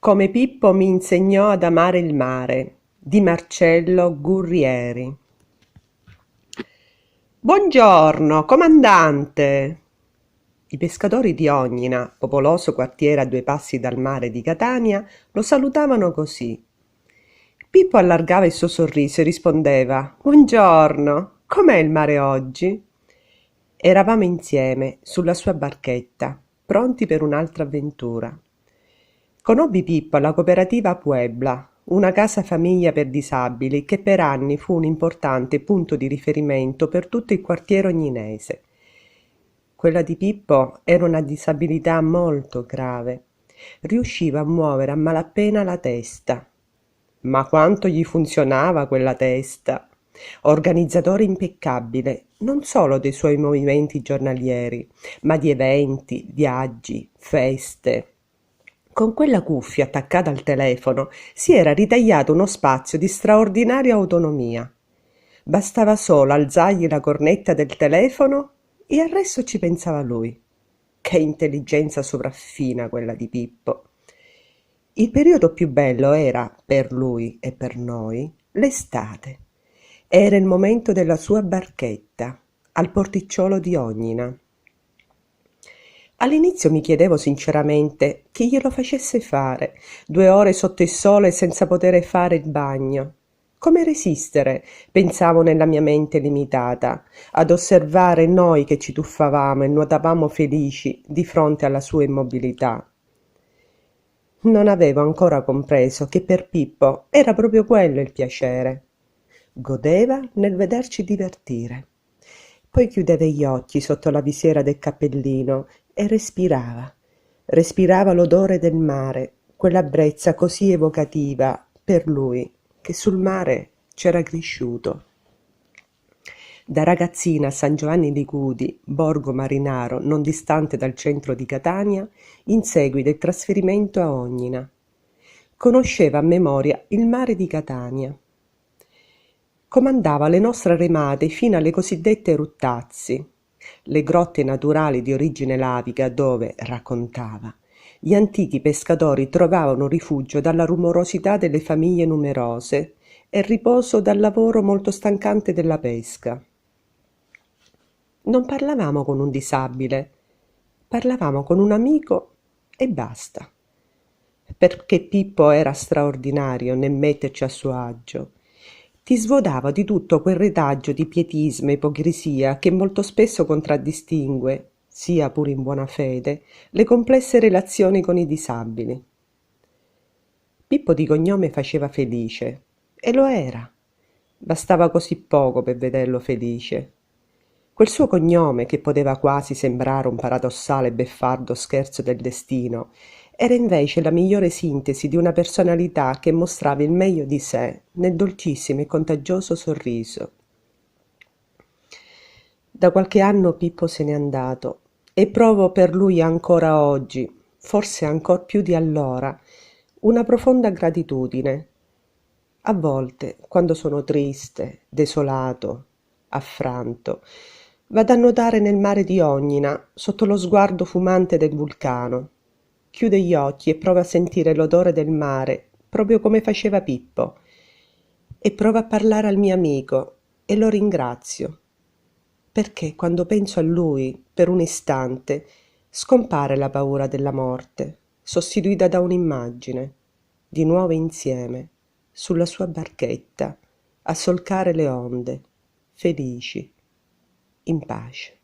Come Pippo mi insegnò ad amare il mare, di Marcello Gurrieri. Buongiorno, comandante! I pescatori di Ognina, popoloso quartiere a 2 passi dal mare di Catania, lo salutavano così. Pippo allargava il suo sorriso e rispondeva: Buongiorno, com'è il mare oggi? Eravamo insieme, sulla sua barchetta, pronti per un'altra avventura. Conobbi Pippo alla cooperativa Puebla, una casa famiglia per disabili che per anni fu un importante punto di riferimento per tutto il quartiere ogninese. Quella di Pippo era una disabilità molto grave. Riusciva a muovere a malapena la testa. Ma quanto gli funzionava quella testa! Organizzatore impeccabile, non solo dei suoi movimenti giornalieri, ma di eventi, viaggi, feste. Con quella cuffia attaccata al telefono si era ritagliato uno spazio di straordinaria autonomia. Bastava solo alzargli la cornetta del telefono e al resto ci pensava lui. Che intelligenza sopraffina quella di Pippo. Il periodo più bello era, per lui e per noi, l'estate. Era il momento della sua barchetta, al porticciolo di Ognina. All'inizio mi chiedevo sinceramente chi glielo facesse fare, 2 ore sotto il sole senza poter fare il bagno. Come resistere, pensavo nella mia mente limitata, ad osservare noi che ci tuffavamo e nuotavamo felici di fronte alla sua immobilità. Non avevo ancora compreso che per Pippo era proprio quello il piacere. Godeva nel vederci divertire. Poi chiudeva gli occhi sotto la visiera del cappellino e respirava. Respirava l'odore del mare, quella brezza così evocativa per lui, che sul mare c'era cresciuto. Da ragazzina a San Giovanni di Cudi, borgo marinaro non distante dal centro di Catania, in seguito del trasferimento a Ognina. Conosceva a memoria il mare di Catania. Comandava le nostre remate fino alle cosiddette Ruttazzi, le grotte naturali di origine lavica dove, raccontava, gli antichi pescatori trovavano rifugio dalla rumorosità delle famiglie numerose e riposo dal lavoro molto stancante della pesca. Non parlavamo con un disabile, parlavamo con un amico e basta, perché Pippo era straordinario nel metterci a suo agio. Ti svuotava di tutto quel retaggio di pietismo e ipocrisia che molto spesso contraddistingue, sia pur in buona fede, le complesse relazioni con i disabili. Pippo di cognome faceva felice, e lo era. Bastava così poco per vederlo felice. Quel suo cognome, che poteva quasi sembrare un paradossale e beffardo scherzo del destino, era invece la migliore sintesi di una personalità che mostrava il meglio di sé nel dolcissimo e contagioso sorriso. Da qualche anno Pippo se n'è andato e provo per lui ancora oggi, forse ancor più di allora, una profonda gratitudine. A volte, quando sono triste, desolato, affranto, vado a nuotare nel mare di Ognina, sotto lo sguardo fumante del vulcano. Chiudo gli occhi e provo a sentire l'odore del mare, proprio come faceva Pippo. E provo a parlare al mio amico e lo ringrazio, perché quando penso a lui, per un istante, scompare la paura della morte, sostituita da un'immagine, di nuovo insieme, sulla sua barchetta, a solcare le onde, felici, in pace.